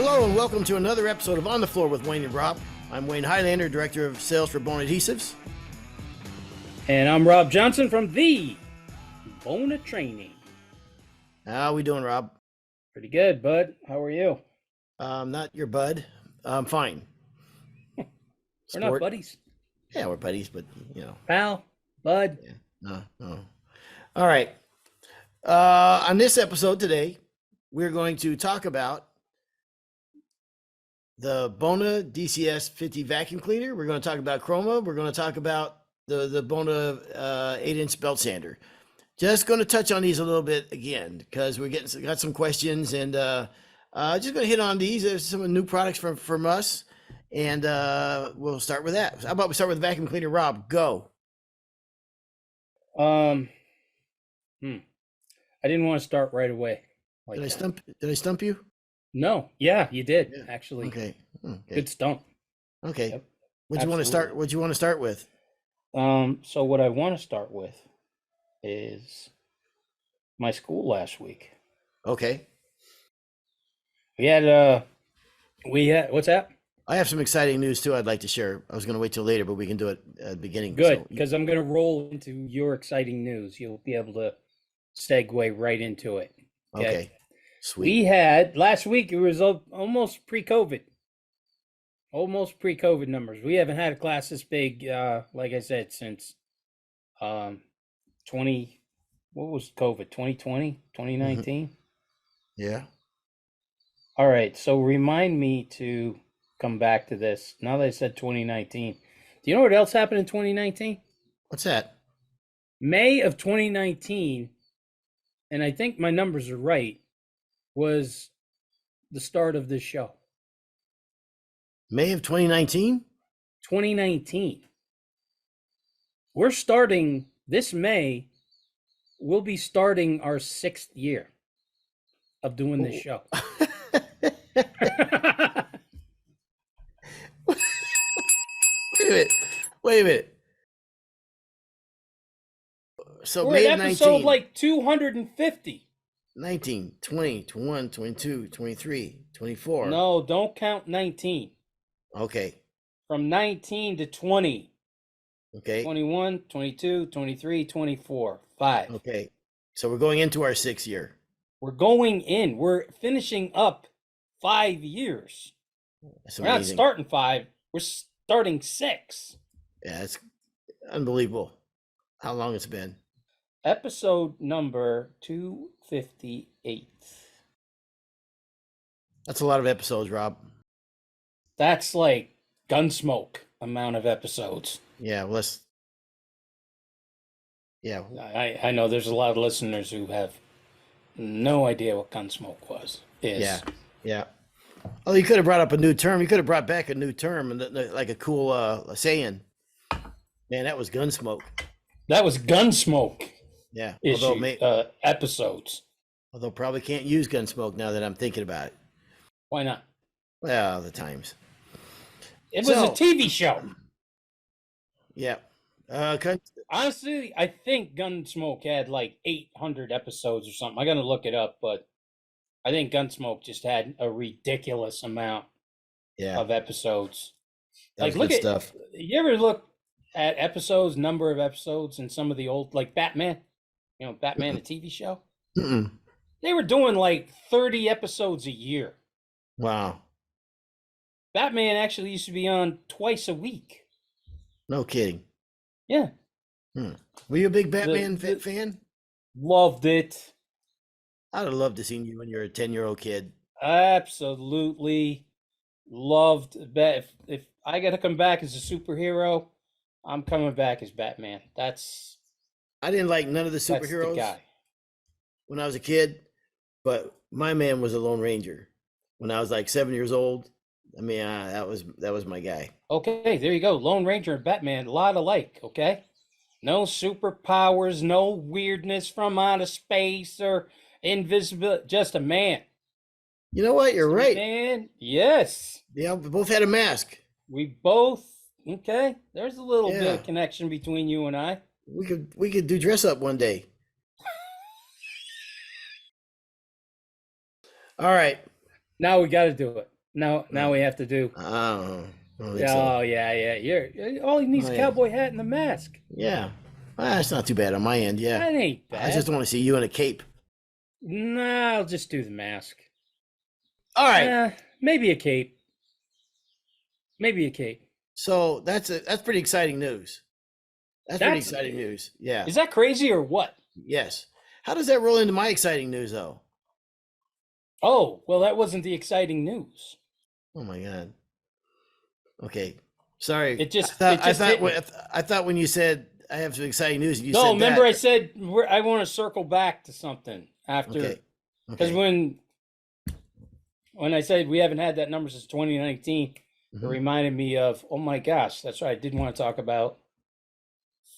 Hello and welcome to another episode of On the Floor with Wayne and Rob. I'm Wayne Highlander, Director of Sales for Bona Adhesives. And I'm Rob Johnson from the Bona Training. How we doing, Rob? Pretty good, bud. How are you? Not your bud. I'm fine. We're not buddies. Yeah, we're buddies, but you know. Pal, bud. Yeah. No. All right. On this episode today, we're going to talk about the Bona DCS 50 vacuum cleaner. We're going to talk about Chroma. We're going to talk about the Bona 8-inch belt sander. Just going to touch on these a little bit again because we got some questions, and just going to hit on these. There's some new products from us, and we'll start with that. How about we start with the vacuum cleaner? Rob, go. I didn't want to start right away. Did I stump you? No. Yeah, you did, actually. Okay. Good stump. Okay. Yep. What do you want to start with? So what I want to start with is my school last week. Okay. We had what's that? I have some exciting news too I'd like to share. I was going to wait till later, but we can do it at the beginning. Good, because I'm going to roll into your exciting news. You'll be able to segue right into it. Okay. Sweet. We had last week, it was almost pre-COVID. Almost pre-COVID numbers. We haven't had a class this big, like I said, since what was COVID? 2020? 2019? Yeah. All right. So remind me to come back to this. Now that I said 2019. Do you know what else happened in 2019? What's that? May of 2019, and I think my numbers are right, was the start of this show. May of 2019? 2019. We're starting this May. We'll be starting our 6th year of doing this show. Wait a minute. So we're May at of episode 19. like 250. 19, 20, 21, 22, 23, 24. No, don't count 19. Okay. From 19 to 20. Okay. 21, 22, 23, 24. 5. Okay. So we're going into our 6th year. We're going in. We're finishing up 5 years. That's We're not amazing. starting 5. We're starting 6. Yeah, it's unbelievable how long it's been. Episode number 258. That's a lot of episodes, Rob. That's like Gunsmoke amount of episodes. Yeah, well, I know there's a lot of listeners who have no idea what Gunsmoke is. Yeah. Oh, you could have brought up a new term. You could have brought back a new term and like a cool saying. Man, that was Gunsmoke. That was Gunsmoke. Yeah. Episodes. Although probably can't use Gunsmoke now that I'm thinking about it. Why not? Well, the times. It was a TV show. Yeah. Honestly, I think Gunsmoke had like 800 episodes or something. I got to look it up, but I think Gunsmoke just had a ridiculous amount of episodes. Like, look at stuff. You ever look at episodes, number of episodes in some of the old, like Batman? You know, Batman, the TV show? Mm-mm. They were doing like 30 episodes a year. Wow. Batman actually used to be on twice a week. No kidding. Yeah. Were you a big Batman fan? Loved it. I'd have loved to see you when you were a 10-year-old kid. Absolutely loved that. If I got to come back as a superhero, I'm coming back as Batman. I didn't like none of the superheroes when I was a kid, but my man was a Lone Ranger when I was like 7 years old. I mean, that was my guy. Okay, there you go. Lone Ranger and Batman, a lot alike, okay? No superpowers, no weirdness from outer space or invisibility, just a man. You know what? You're right. Man, yes. Yeah, we both had a mask. We both, okay? There's a little bit of connection between you and I. We could do dress up one day. All right. Now we got to do it. Now we have to do. I don't think Oh so. yeah. You're all he needs Oh, a yeah. cowboy hat and a mask. Yeah. Well, that's not too bad on my end. Yeah. That ain't I just bad. want to see you in a cape. Nah, I'll just do the mask. All right. Maybe a cape. Maybe a cape. So that's pretty exciting news. That's pretty exciting news. Yeah. Is that crazy or what? Yes. How does that roll into my exciting news, though? Oh, well, that wasn't the exciting news. Oh my God. Okay. Sorry. I thought when you said I have some exciting news, you said no. Remember, that. I said I want to circle back to something after because when I said we haven't had that number since 2019, it reminded me of, oh my gosh, that's right. I did want to talk about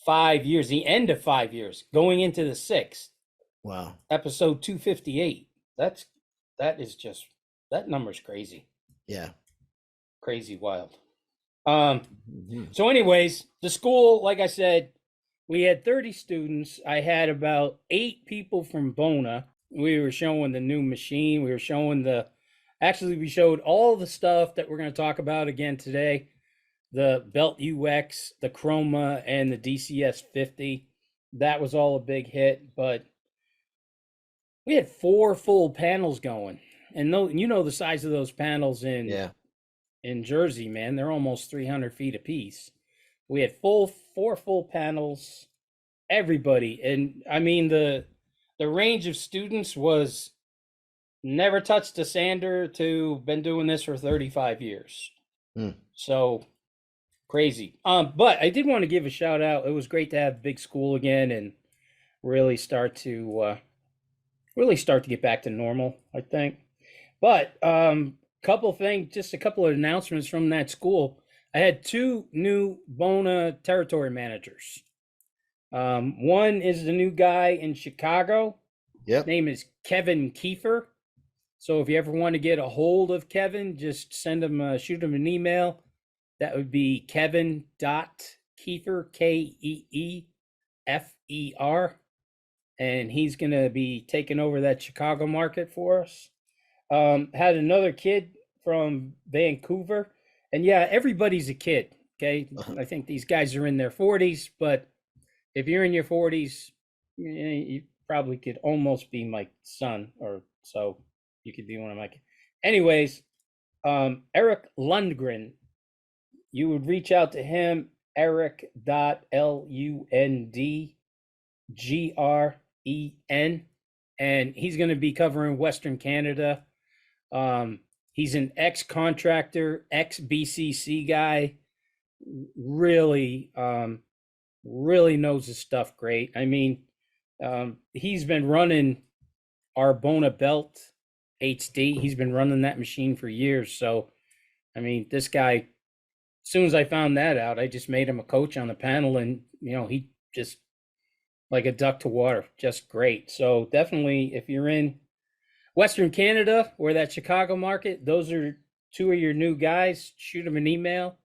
5 years, the end of 5 years, going into the 6th. Wow. Episode 258. That number's crazy. Yeah. Crazy wild. So anyways, the school, like I said, we had 30 students. I had about 8 people from Bona. We were showing the new machine. We showed all the stuff that we're going to talk about again today. The Belt UX, the Chroma, and the DCS 50. That was all a big hit, but we had 4 full panels going. And the size of those panels in Jersey, man, they're almost 300 feet apiece. We had 4 full panels, everybody. And I mean, the range of students was never touched a sander to been doing this for 35 years. So crazy. But I did want to give a shout out. It was great to have big school again and really start to get back to normal, I think. But couple things, just a couple of announcements from that school. I had 2 new Bona territory managers. One is the new guy in Chicago. Yep. His name is Kevin Kiefer. So if you ever want to get a hold of Kevin, just shoot him an email. That would be Kevin.Kiefer, Keefer. And he's going to be taking over that Chicago market for us. Had another kid from Vancouver. And yeah, everybody's a kid, okay? I think these guys are in their 40s, but if you're in your 40s, you probably could almost be my son, or so you could be one of my kids. Anyways, Eric Lundgren, you would reach out to him, Eric.Lundgren, and he's going to be covering Western Canada. He's an ex-contractor, ex-BCC guy, really knows his stuff great. I mean, he's been running our Bona Belt HD. He's been running that machine for years. So, I mean, this guy, as soon as I found that out, I just made him a coach on the panel, and, he just like a duck to water, just great. So definitely, if you're in Western Canada or that Chicago market, those are 2 of your new guys. Shoot them an email.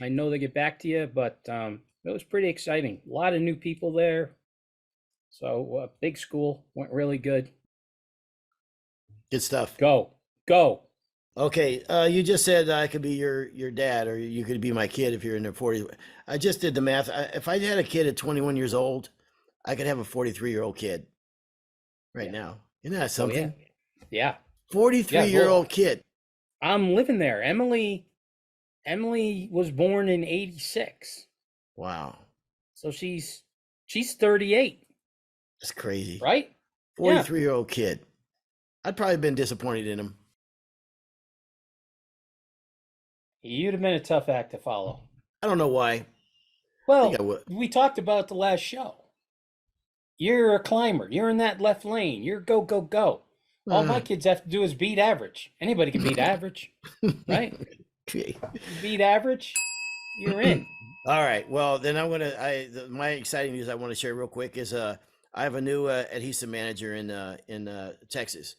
I know they get back to you, but it was pretty exciting. A lot of new people there. So big school, went really good. Good stuff. Go. Okay, you just said I could be your dad, or you could be my kid if you're in their 40s. I just did the math. If I had a kid at 21 years old, I could have a 43-year-old kid right now. Isn't that something? Oh, yeah. 43-year-old kid. I'm living there. Emily was born in 86. Wow. So she's 38. That's crazy. Right? 43-year-old kid. I'd probably been disappointed in him. You'd have been a tough act to follow. I don't know why. Well, we talked about it the last show. You're a climber. You're in that left lane. You're go, go, go. All my kids have to do is beat average. Anybody can beat average, right? You beat average, you're in. All right. Well, then my exciting news I want to share real quick is I have a new adhesive manager in Texas,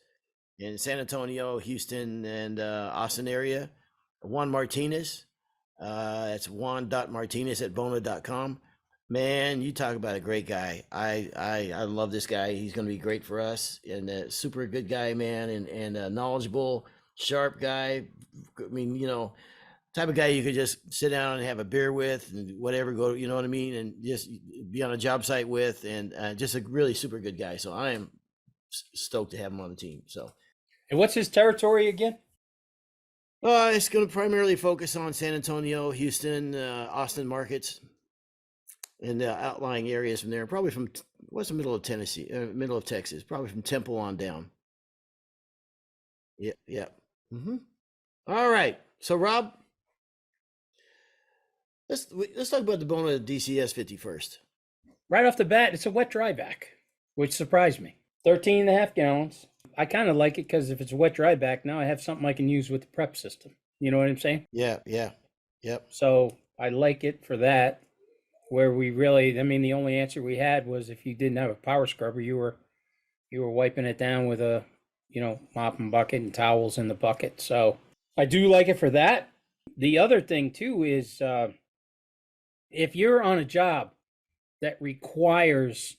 in San Antonio, Houston, and Austin area. Juan Martinez. That's juan.martinez@bona.com. Man, you talk about a great guy. I love this guy. He's going to be great for us, and super good guy, man, and knowledgeable. sharp guy. I mean, you know, type of guy you could just sit down and have a beer with and whatever, go, you know what I mean? And just be on a job site with, and just a really super good guy. So I am stoked to have him on the team. So, And what's his territory again? it's going to primarily focus on San Antonio, Houston, Austin markets, and outlying areas from there. Probably from what's the middle of Tennessee, middle of Texas, probably from Temple on down. Yep, yep. All right. So Rob, let's talk about the Bona DCS 50 first. Right off the bat, it's a wet dry vac, which surprised me. 13.5 gallons. I kind of like it because if it's a wet dry vac, now I have something I can use with the prep system. You know what I'm saying? Yeah, yeah, yep. So I like it for that. Where we really, I mean, the only answer we had was if you didn't have a power scrubber, you were wiping it down with a, you know, mop and bucket and towels in the bucket. So I do like it for that. The other thing too is if you're on a job that requires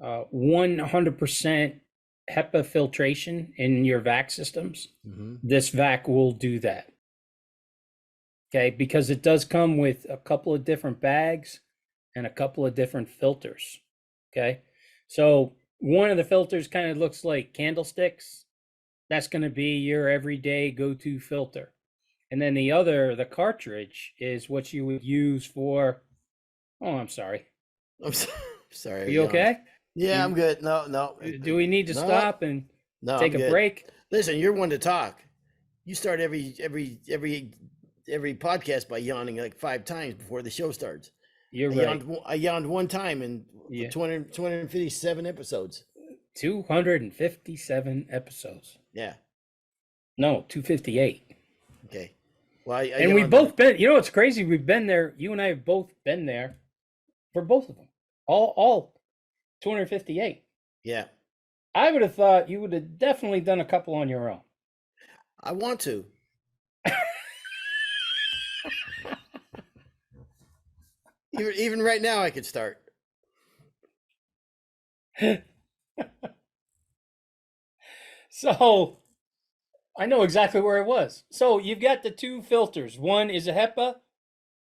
100% HEPA filtration in your vac systems, this vac will do that. Okay, because it does come with a couple of different bags and a couple of different filters. Okay, so one of the filters kind of looks like candlesticks. That's going to be your everyday go-to filter. And then the other, the cartridge, is what you would use for, oh, I'm sorry. I'm sorry. Are you okay? Yeah, I'm good. No. Do we need to stop and take a break? Listen, you're one to talk. You start every podcast by yawning like 5 times before the show starts. You're right. I yawned one time in 257 episodes. 257 episodes. Yeah. No, 258. Okay. Well, and we've both been, you know, it's crazy. We've been there. You and I have both been there for both of them. All 258. Yeah. I would have thought you would have definitely done a couple on your own. I want to. Even right now, I could start. So I know exactly where it was. So you've got the two filters. One is a HEPA.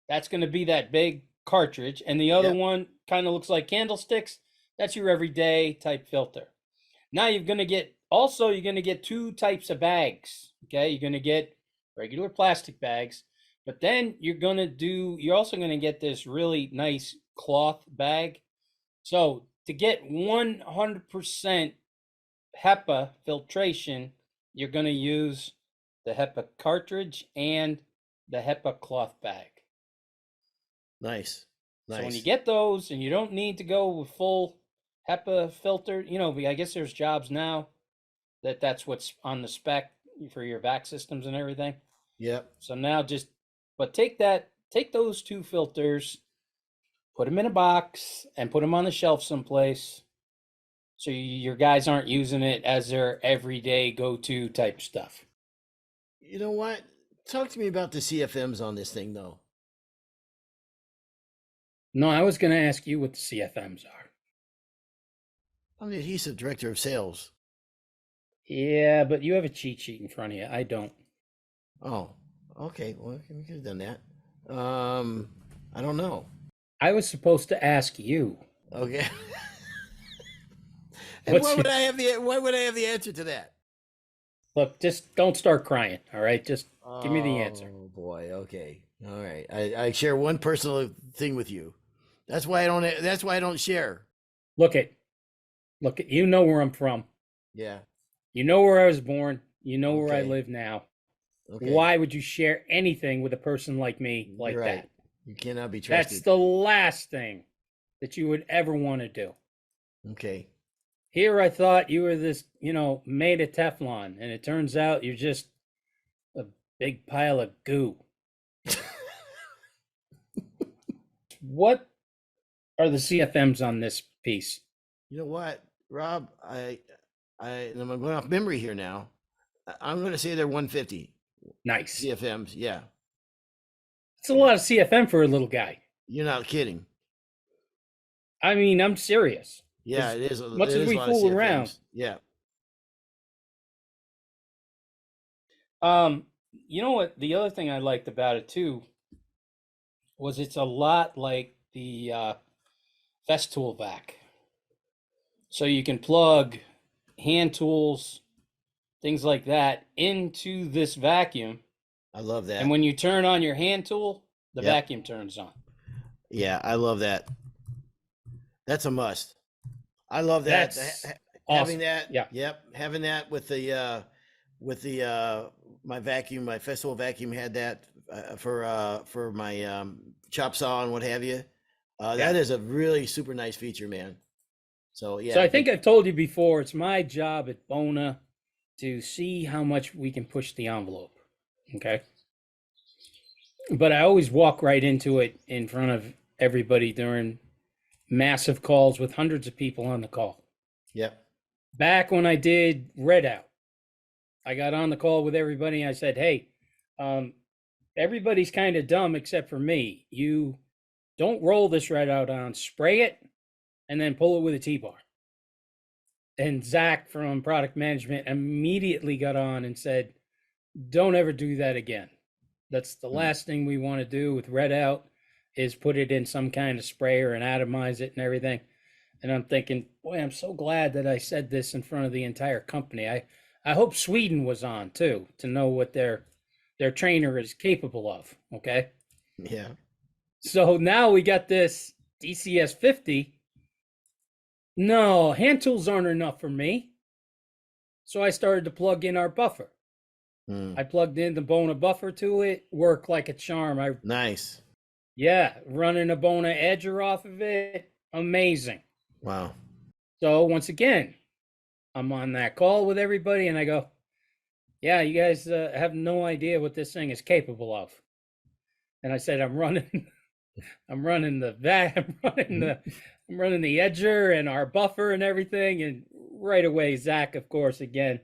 That's going to be that big cartridge. And the other one kind of looks like candlesticks. That's your everyday type filter. Now you're going to get 2 types of bags. Okay. You're going to get regular plastic bags, but then you're also going to get this really nice cloth bag. So to get 100% HEPA filtration, you're going to use the HEPA cartridge and the HEPA cloth bag. Nice. So when you get those and you don't need to go with full HEPA filter, you know, I guess there's jobs now that's what's on the spec for your vac systems and everything. Yep. So now take those 2 filters, put them in a box and put them on the shelf someplace. So your guys aren't using it as their everyday go-to type stuff. You know what? Talk to me about the CFMs on this thing, though. No, I was going to ask you what the CFMs are. I'm the adhesive director of sales. Yeah, but you have a cheat sheet in front of you. I don't. Oh, okay. Well, we could have done that. I don't know. I was supposed to ask you. Okay. And why would I have the answer to that? Look, just don't start crying. All right, just give me the answer. Oh boy. Okay. All right. I share one personal thing with you. That's why I don't share. Look at. You know where I'm from. Yeah. You know where I was born. You know where I live now. Okay. Why would you share anything with a person like me like that? You cannot be trusted. That's the last thing that you would ever want to do. Okay. Here I thought you were this, made of Teflon, and it turns out you're just a big pile of goo. What are the CFMs on this piece? You know what, Rob? I'm going off memory here now. I'm going to say they're 150. Nice. CFMs, yeah. It's a lot of CFM for a little guy. You're not kidding. I mean, I'm serious. Yeah, it is. Much as we fool around. Yeah. You know what? The other thing I liked about it too was it's a lot like the Festool vac. So you can plug hand tools, things like that, into this vacuum. I love that. And when you turn on your hand tool, the Yep. vacuum turns on. Yeah, I love that. That's a must. I love that. That's Having awesome. that. Yeah. Yep. Having that with the my vacuum, my festival vacuum had that for my chop saw and what have you. That is a really super nice feature, man. So yeah. So I think I've told you before, it's my job at Bona to see how much we can push the envelope. Okay. But I always walk right into it in front of everybody during massive calls with hundreds of people on the call. Yep. Back when I did Red Out, I got on the call with everybody. And I said, hey, everybody's kind of dumb except for me. You don't roll this Red Out on, spray it, and then pull it with a T-bar. And Zach from product management immediately got on and said, don't ever do that again. That's the last thing we want to do with Red Out is put it in some kind of sprayer and atomize it and everything. And I'm thinking, boy, I'm so glad that I said this in front of the entire company. I hope Sweden was on too, to know what their trainer is capable of. Okay. Yeah. So now we got this DCS 50. No, hand tools aren't enough for me. So I started to plug in our buffer. I plugged in the Bona buffer to it, worked like a charm. Nice. Yeah, running a Bona edger off of it, amazing. Wow. So once again, I'm on that call with everybody and I go, yeah, you guys have no idea what this thing is capable of. And I said, I'm running the edger and our buffer and everything. And right away, Zach, of course, again,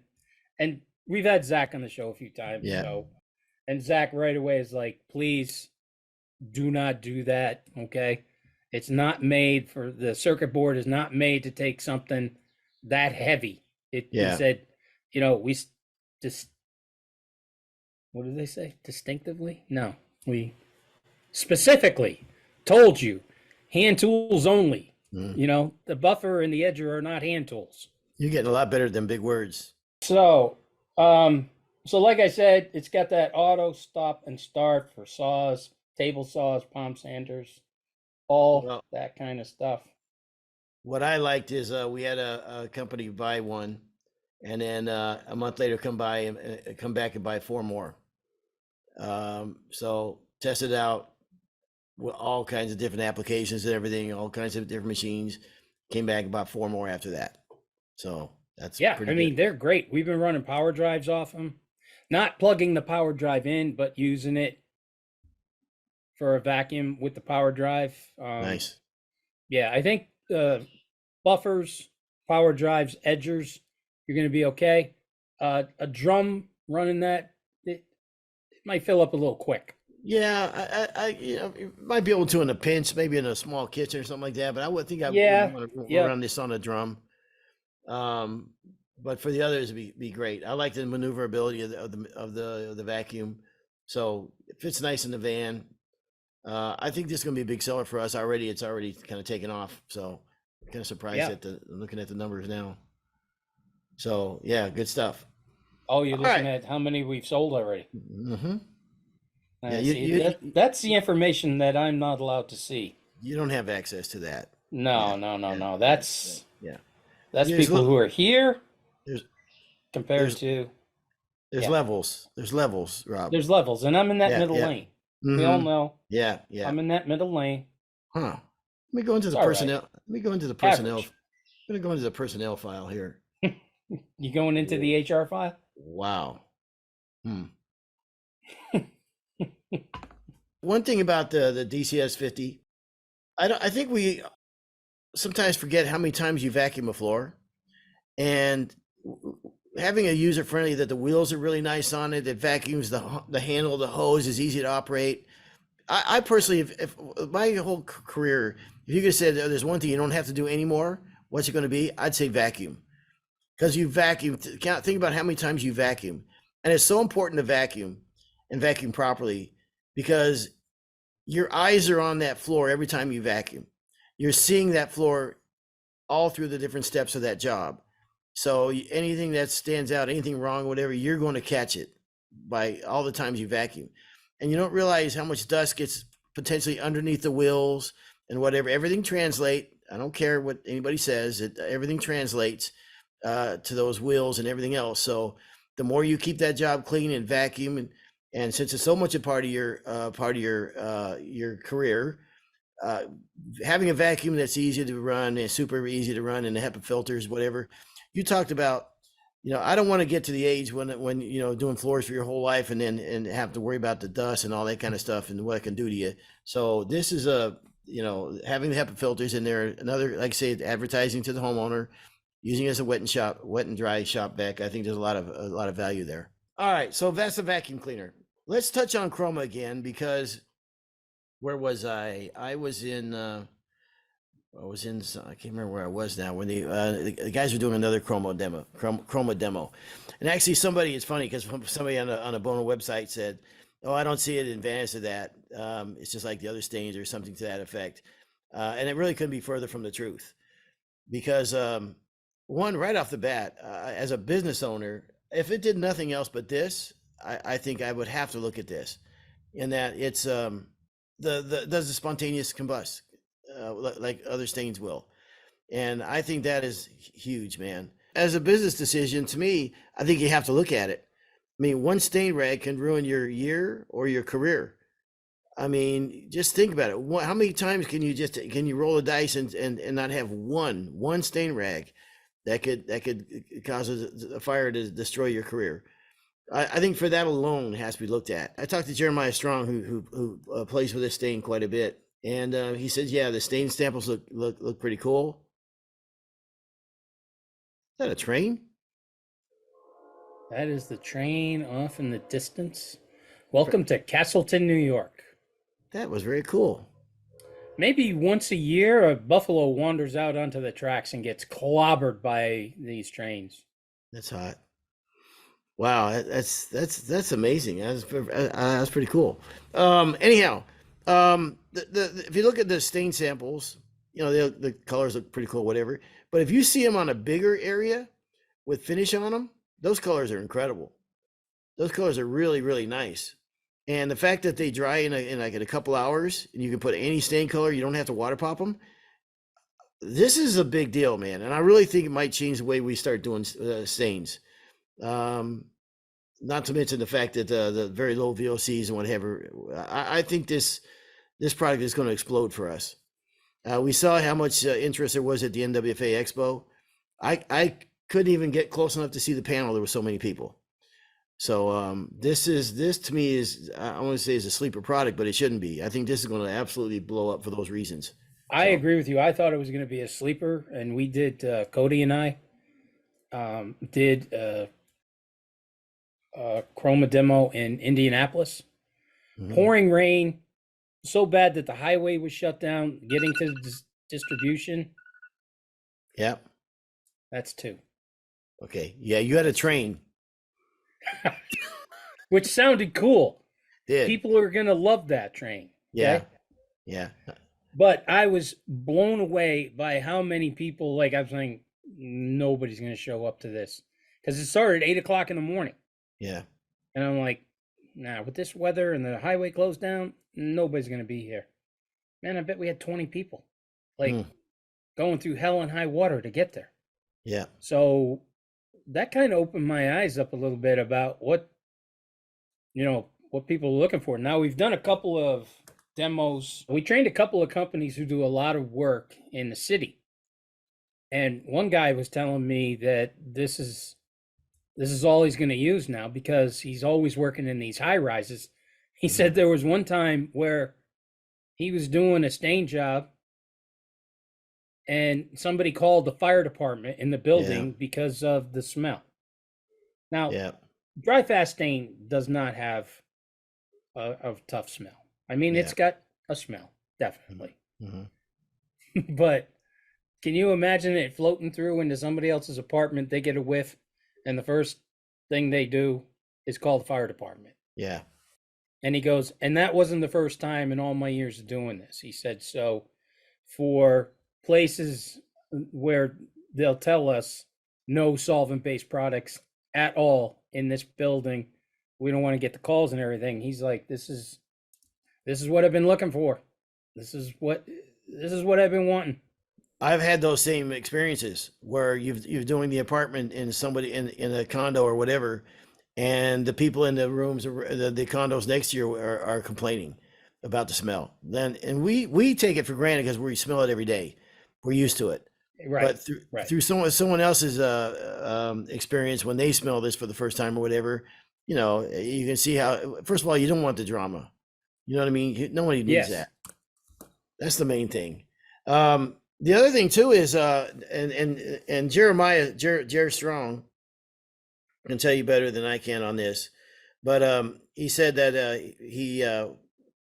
and we've had Zach on the show a few times. Yeah. So, and Zach right away is like, please do not do that. Okay. It's not made for the circuit board is not made to take something that heavy. He said, we just, what did they say? Distinctively? No, we specifically told you hand tools only. The buffer and the edger are not hand tools. You're getting a lot better than big words. So, like I said, it's got that auto stop and start for saws, table saws, palm sanders, all that kind of stuff. What I liked is we had a company buy one, and then a month later come back and buy 4 more. So tested out with all kinds of different applications and everything, all kinds of different machines. Came back and bought 4 more after that. So that's pretty good. They're great. We've been running power drives off them, not plugging the power drive in, but using it for a vacuum with the power drive. Nice. Yeah, I think buffers, power drives, edgers, you're going to be okay. A drum running that, it might fill up a little quick. Yeah, I might be able to in a pinch, maybe in a small kitchen or something like that. But I would think I would want to run this on a drum. But for the others, it'd be great. I like the maneuverability of the vacuum, so it fits nice in the van. I think this is going to be a big seller for us already. It's already kind of taken off, so I'm kind of surprised looking at the numbers now. So yeah, good stuff. Oh, you're looking at how many we've sold already. Mm-hmm. Yeah, that's the information that I'm not allowed to see. You don't have access to that. No. That's people who are here. There's levels. There's levels, Rob. There's levels, and I'm in that middle lane. Mm-hmm. We all know. Yeah. I'm in that middle lane. Huh. Let me go into the personnel. Right. Let me go into the personnel. Average. I'm going to go into the personnel file here. You going into the HR file? Wow. One thing about the DCS 50, I think we sometimes forget how many times you vacuum a floor, and having a user friendly, that the wheels are really nice on it, that vacuums the handle of the hose is easy to operate. I personally, if my whole career, if you could say there's one thing you don't have to do anymore, what's it going to be? I'd say vacuum, because you vacuum. Think about how many times you vacuum. And it's so important to vacuum and vacuum properly, because your eyes are on that floor every time you vacuum. You're seeing that floor all through the different steps of that job. So anything that stands out, anything wrong, whatever, you're going to catch it by all the times you vacuum. And you don't realize how much dust gets potentially underneath the wheels and whatever. Everything translates. I don't care what anybody says. Everything translates to those wheels and everything else. So the more you keep that job clean and vacuum, and since it's so much a part of your career, having a vacuum that's easy to run and super easy to run, and the HEPA filters, whatever you talked about, I don't want to get to the age when doing floors for your whole life and then have to worry about the dust and all that kind of stuff and what it can do to you. So this is having the HEPA filters in there, another, like I say, advertising to the homeowner, using it as a wet and dry shop vac. I think there's a lot of value there. All right, so that's a vacuum cleaner. Let's touch on Chroma again, because where was I? I can't remember where I was now, when the guys were doing another Chroma demo. And actually it's funny because somebody on a Bona website said, "Oh, I don't see an advantage to that. It's just like the other stains," or something to that effect. And it really couldn't be further from the truth, because one, right off the bat, as a business owner, if it did nothing else but this, I think I would have to look at this, in that it's does the spontaneous combust like other stains will. And I think that is huge, man. As a business decision, to me, I think you have to look at it. I mean, one stain rag can ruin your year or your career. I mean, just think about it. How many times can you roll the dice and not have one stain rag that could cause a fire to destroy your career? I think for that alone has to be looked at. I talked to Jeremiah Strong, who plays with this stain quite a bit, and he says, yeah, the stain samples look pretty cool. Is that a train? That is the train off in the distance. Welcome to Castleton, New York. That was very cool. Maybe once a year, a buffalo wanders out onto the tracks and gets clobbered by these trains. That's hot. Wow, that's amazing. That's pretty cool. Anyhow, if you look at the stain samples, the colors look pretty cool, whatever. But if you see them on a bigger area with finish on them, those colors are incredible. Those colors are really, really nice. And the fact that they dry in a couple hours, and you can put any stain color, you don't have to water pop them. This is a big deal, man. And I really think it might change the way we start doing stains. Not to mention the fact that the very low VOCs and whatever. I think this product is going to explode for us. We saw how much interest there was at the NWFA Expo. I couldn't even get close enough to see the panel. There were so many people. So this to me is, I want to say, is a sleeper product, but it shouldn't be. I think this is going to absolutely blow up for those reasons. I agree with you. I thought it was going to be a sleeper, and we did. Cody and I did a Chroma demo in Indianapolis. Mm-hmm. Pouring rain, so bad that the highway was shut down. Getting to the distribution. Yep. That's 2. Okay. Yeah, you had a train. Which sounded cool. Did. People are going to love that train. Yeah. Okay? Yeah. But I was blown away by how many people, like I was saying, nobody's going to show up to this. Because it started at 8 o'clock in the morning. Yeah. And I'm like, nah, with this weather and the highway closed down, nobody's going to be here. Man, I bet we had 20 people. Like, going through hell and high water to get there. Yeah. So that kind of opened my eyes up a little bit about what people are looking for. Now, we've done a couple of demos. We trained a couple of companies who do a lot of work in the city. And one guy was telling me that this is all he's going to use now, because he's always working in these high rises. He said there was one time where he was doing a stain job and somebody called the fire department in the building because of the smell. Now, dry fast stain does not have a tough smell. I mean, it's got a smell, definitely. Mm-hmm. But can you imagine it floating through into somebody else's apartment? They get a whiff, and the first thing they do is called fire department. Yeah. And he goes, and that wasn't the first time in all my years of doing this. He said, so for places where they'll tell us no solvent-based products at all in this building, we don't want to get the calls and everything. He's like, this is what I've been looking for. This is what I've been wanting. I've had those same experiences where you're doing the apartment in somebody in a condo or whatever, and the people in the rooms, the condos next to you are complaining about the smell. And we take it for granted because we smell it every day. We're used to it. Right. But through someone else's experience, when they smell this for the first time or whatever, you know, you can see how. First of all, you don't want the drama. You know what I mean? Nobody needs that. That's the main thing. The other thing too is, and Jeremiah, Jerry Strong can tell you better than I can on this, but he said that he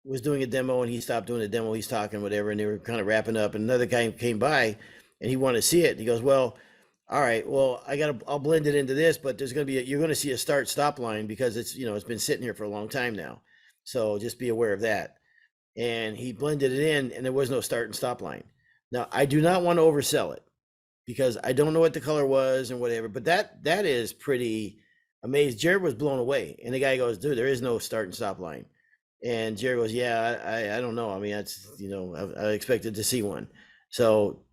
was doing a demo and he stopped doing a demo. He's talking whatever, and they were kind of wrapping up. And another guy came by, and he wanted to see it. And he goes, "Well, all right, well, I'll blend it into this, but there's going to be you're going to see a start stop line because it's it's been sitting here for a long time now, so just be aware of that." And he blended it in, and there was no start and stop line. Now, I do not want to oversell it because I don't know what the color was and whatever, but that is pretty amazing. Jared was blown away, and the guy goes, "Dude, there is no start and stop line." And Jared goes, "Yeah, I don't know. I mean, that's I expected to see one." So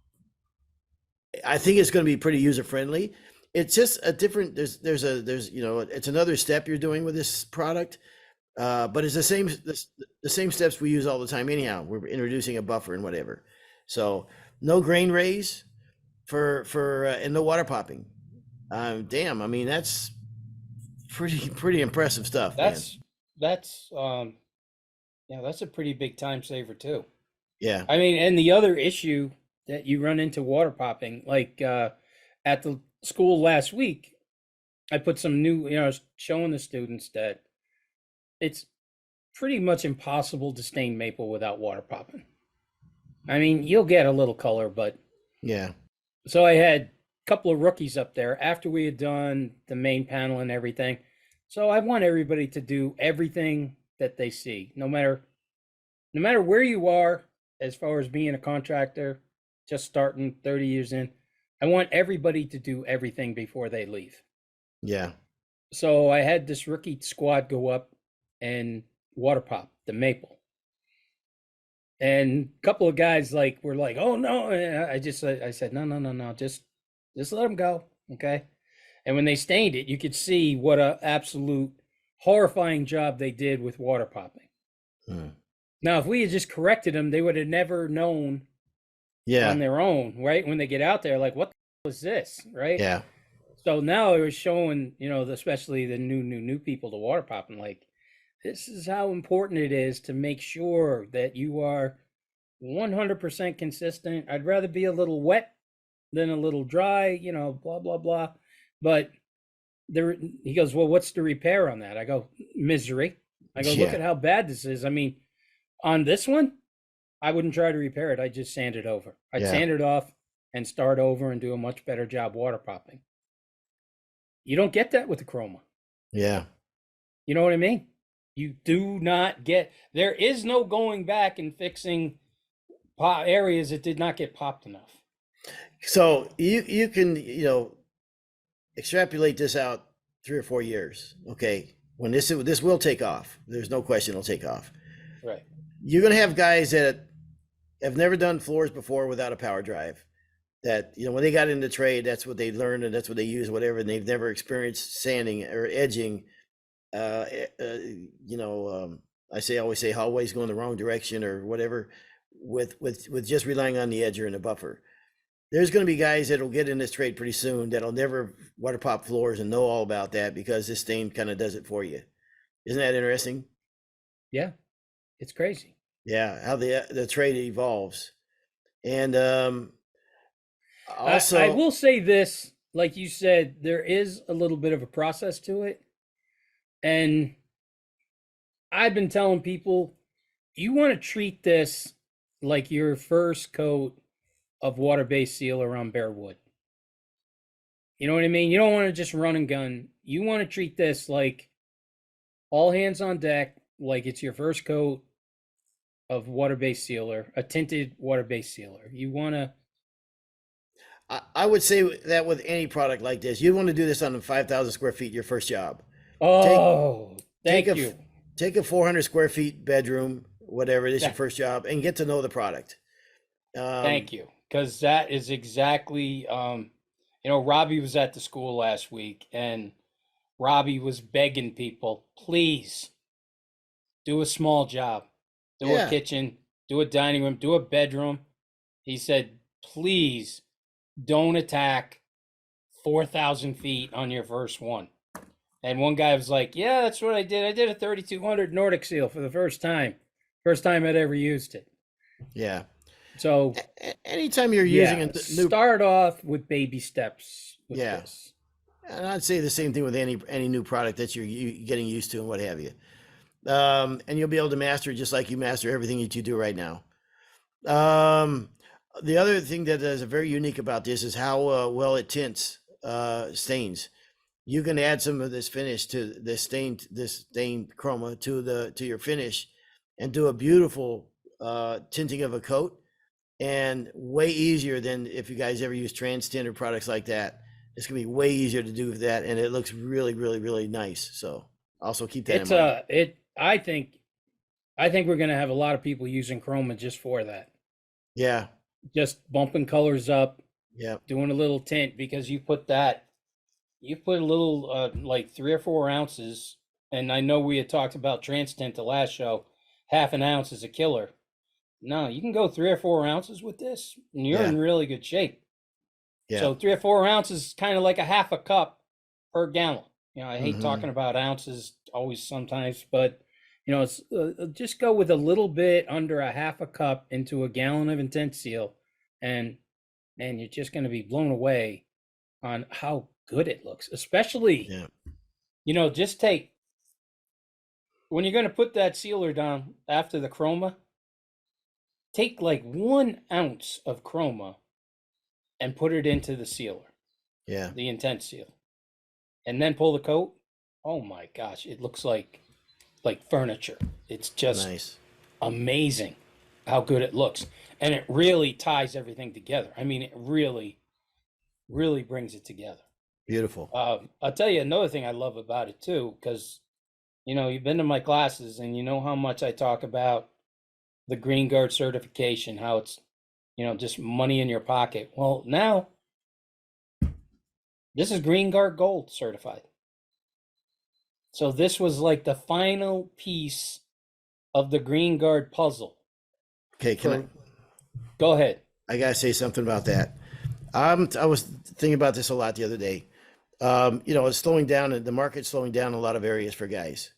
I think it's going to be pretty user friendly. It's just a different. There's it's another step you're doing with this product. But it's the same steps we use all the time anyhow. We're introducing a buffer and whatever. So no grain raise for and no water popping. Damn, I mean that's pretty impressive stuff. That's a pretty big time saver too. Yeah. I mean, and the other issue that you run into water popping, like at the school last week, I put some new, showing the students that it's pretty much impossible to stain maple without water popping. I mean, you'll get a little color, but yeah. So I had a couple of rookies up there after we had done the main panel and everything. So I want everybody to do everything that they see, no matter where you are, as far as being a contractor, just starting 30 years in. I want everybody to do everything before they leave. Yeah. So I had this rookie squad go up and water pop the maple. And a couple of guys were like, "Oh no!" And I said, "No, just let them go, okay?" And when they stained it, you could see what a absolute horrifying job they did with water popping. Now, if we had just corrected them, they would have never known on their own, right? When they get out there, like, what the hell is this, right? Yeah. So now it was showing, especially the new people to water popping, like, this is how important it is to make sure that you are 100% consistent. I'd rather be a little wet than a little dry, blah, blah, blah. But he goes, "Well, what's the repair on that?" I go, "Misery." I go, "Look at how bad this is. I mean, on this one, I wouldn't try to repair it. I'd just sand it over. I'd sand it off and start over and do a much better job water popping." You don't get that with the Chroma. Yeah. You know what I mean? You do not get, there is no going back and fixing areas that did not get popped enough. So you can, extrapolate this out 3 or 4 years. Okay. When this will take off, there's no question it'll take off. Right. You're going to have guys that have never done floors before without a power drive. That, when they got into trade, that's what they learned and that's what they use, whatever. And they've never experienced sanding or edging. I always say hallways going the wrong direction or whatever with just relying on the edger and the buffer. There's going to be guys that'll get in this trade pretty soon that'll never water pop floors and know all about that because this stain kind of does it for you. Isn't that interesting? Yeah, it's crazy. Yeah, how the trade evolves. And also, I will say this, like you said, there is a little bit of a process to it. And I've been telling people, you want to treat this like your first coat of water-based sealer on bare wood. You know what I mean? You don't want to just run and gun. You want to treat this like all hands on deck, like it's your first coat of water-based sealer, a tinted water-based sealer. You want to. I would say that with any product like this, you want to do this on 5,000 square feet, your first job. Oh, take thank you. Take a 400 square feet bedroom, whatever it is, your first job, and get to know the product. Thank you, because that is exactly. Robbie was at the school last week, and Robbie was begging people, please do a small job, do a kitchen, do a dining room, do a bedroom. He said, please don't attack 4,000 feet on your first one. And one guy was like, yeah, that's what I did. I did a 3,200 Nordic seal for the first time. First time I'd ever used it. Yeah. So anytime you're using a new, start off with baby steps with this. And I'd say the same thing with any new product that you're getting used to and what have you. And you'll be able to master it just like you master everything that you do right now. The other thing that is very unique about this is how well it tints stains. You can add some of this finish to this stained chroma to your finish, and do a beautiful tinting of a coat, and way easier than if you guys ever use trans tint or products like that. It's gonna be way easier to do that, and it looks really, really, really nice. So also keep that in mind. I think we're gonna have a lot of people using chroma just for that. Yeah. Just bumping colors up. Yeah. Doing a little tint, because you put a little like 3 or 4 ounces, and I know we had talked about trans tint the last show. Half an ounce is a killer. No, you can go 3 or 4 ounces with this, and you're in really good shape. Yeah. So 3 or 4 ounces is kind of like a half a cup per gallon. I hate talking about ounces always sometimes, but it's just go with a little bit under a half a cup into a gallon of intense seal, and you're just going to be blown away on how good it looks. Especially, just take, when you're going to put that sealer down after the chroma, take like 1 ounce of chroma and put it into the sealer. Yeah. The intense seal. And then pull the coat. Oh my gosh, it looks like furniture. It's just nice. Amazing how good it looks. And it really ties everything together. I mean, it really, really brings it together. Beautiful. I'll tell you another thing I love about it too, because you've been to my classes and you know how much I talk about the Green Guard certification, how it's just money in your pocket. Well, now this is Green Guard Gold certified. So this was like the final piece of the Green Guard puzzle. Okay, go ahead. I gotta say something about that. I was thinking about this a lot the other day. It's slowing down, and the market's slowing down in a lot of areas for guys.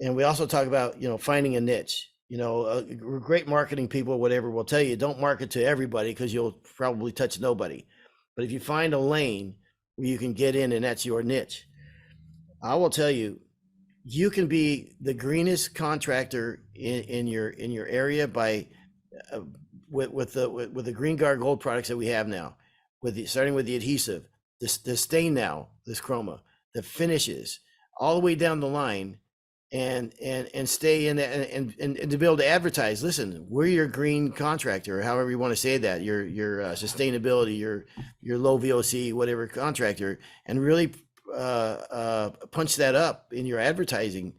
And we also talk about finding a niche. Great marketing people, whatever, will tell you don't market to everybody because you'll probably touch nobody. But if you find a lane where you can get in and that's your niche, I will tell you, you can be the greenest contractor in your area by with the Green Guard Gold products that we have now, starting with the adhesive, the stain now, this chroma, the finishes, all the way down the line. And stay in that, and to be able to advertise, listen, we're your green contractor, or however you want to say that, your sustainability, your low VOC, whatever contractor, and really punch that up in your advertising.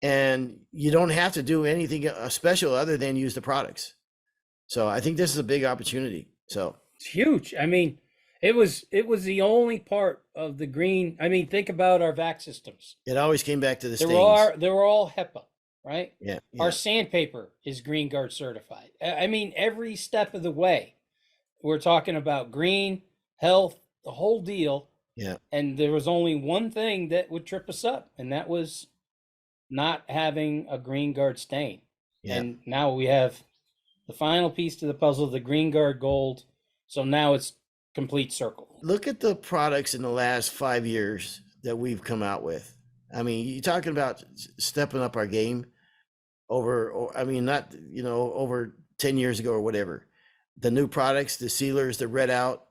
And you don't have to do anything special other than use the products. So I think this is a big opportunity. So it's huge. I mean, it was the only part of the green. I mean, think about our vac systems. It always came back to the stains. They were all HEPA, right? Yeah. Our sandpaper is Green Guard certified. I mean, every step of the way, we're talking about green, health, the whole deal. Yeah. And there was only one thing that would trip us up, and that was not having a Green Guard stain. Yeah. And now we have the final piece to the puzzle, the Green Guard Gold. So now it's complete circle. Look at the products in the last 5 years that we've come out with. I mean, you're talking about stepping up our game over 10 years ago or whatever. The new products, the sealers, the red out,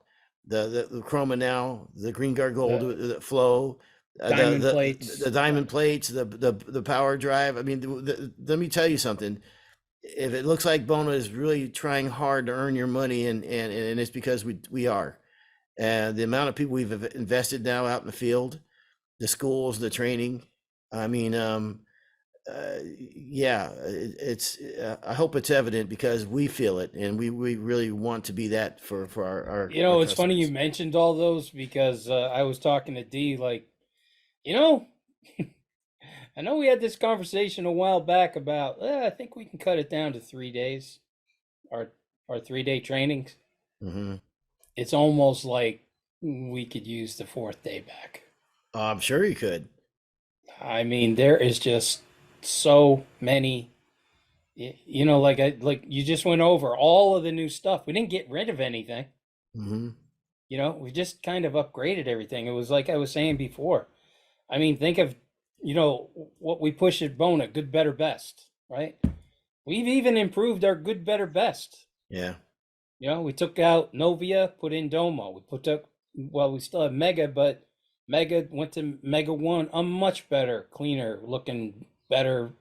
the chroma now, the Green Guard Gold, the flow, Diamond plates, the diamond plates, the power drive. I mean, let me tell you something. If it looks like Bona is really trying hard to earn your money, and it's because we are, and the amount of people we've invested now out in the field, the schools, the training. I mean, yeah, it's. I hope it's evident because we feel it, and we really want to be that for our. You know, our it's funny you customers. mentioned all those because I was talking to D, like, you know, I know we had this conversation a while back about, I think we can cut it down to 3 days, our 3 day trainings. Mm-hmm. It's almost like we could use the fourth day back. I'm sure you could. I mean, there is just so many, you know, like you just went over all of the new stuff. We didn't get rid of anything. Mm-hmm. You know, we just kind of upgraded everything. It was like I was saying before. I mean, think of, you know, what we push at Bona, good, better, best, right? We've even improved our good, better, best. Yeah. You know, we took out Novia, put in Domo. We put up, well, we still have Mega, but Mega went to Mega 1, a much better, cleaner looking, better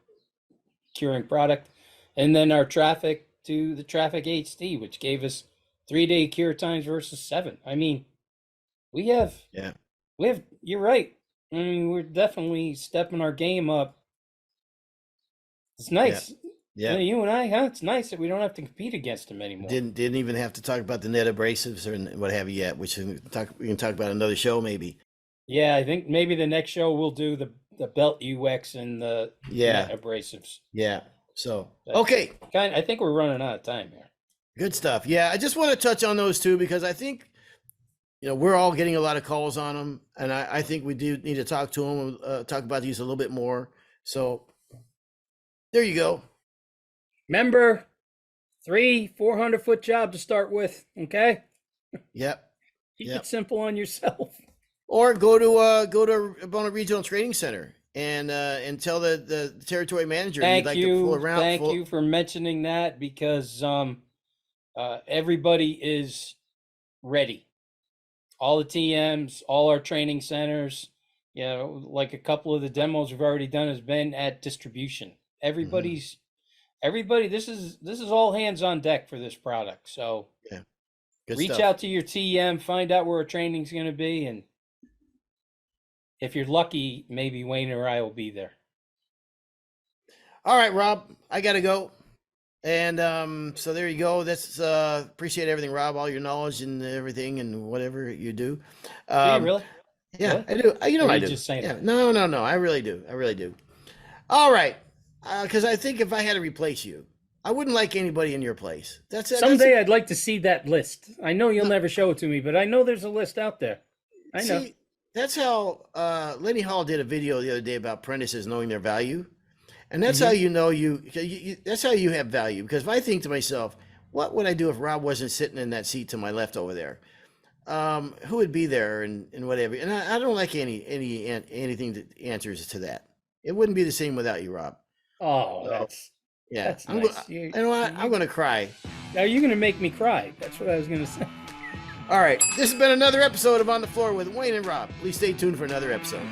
curing product. And then our Traffic to the Traffic HD, which gave us 3 day cure times versus 7. I mean, we have, Yeah. you're right. I mean, we're definitely stepping our game up. It's nice. Yeah. You and I, huh? It's nice that we don't have to compete against them anymore. Didn't even have to talk about the net abrasives or what have you yet, which we can talk about another show maybe. Yeah, I think maybe the next show we'll do the belt UX and the net abrasives. Yeah. So okay. I think we're running out of time here. Good stuff. Yeah, I just want to touch on those two because I think, you know, we're all getting a lot of calls on them, and I think we do need to talk to them, talk about these a little bit more. So there you go. Remember, 400-foot job to start with. Okay. Yep. Keep it simple on yourself. Or go to Bona Regional Training Center and tell the territory manager you'd like to pull around. Thank you for mentioning that because everybody is ready. All the TMs, all our training centers, you know, like a couple of the demos we've already done has been at distribution. Everybody, this is all hands on deck for this product. So yeah, reach out to your TM, find out where our training's going to be, and if you're lucky, maybe Wayne or I will be there. All right, Rob, I got to go. And so there you go. That's appreciate everything, Rob, all your knowledge and everything and whatever you do. Do you really? Yeah, really? I do. You know, I do. Just saying that. No. I really do. I really do. All right. Because I think if I had to replace you, I wouldn't like anybody in your place. Someday I'd like to see that list. I know you'll never show it to me, but I know there's a list out there. I know. See, that's how Lenny Hall did a video the other day about apprentices knowing their value. And that's how you know that's how you have value. Because if I think to myself, what would I do if Rob wasn't sitting in that seat to my left over there? Who would be there and whatever? And I don't like anything that answers to that. It wouldn't be the same without you, Rob. Oh, that's nice. You know what? I'm going to cry. Are you going to make me cry? That's what I was going to say. All right. This has been another episode of On the Floor with Wayne and Rob. Please stay tuned for another episode.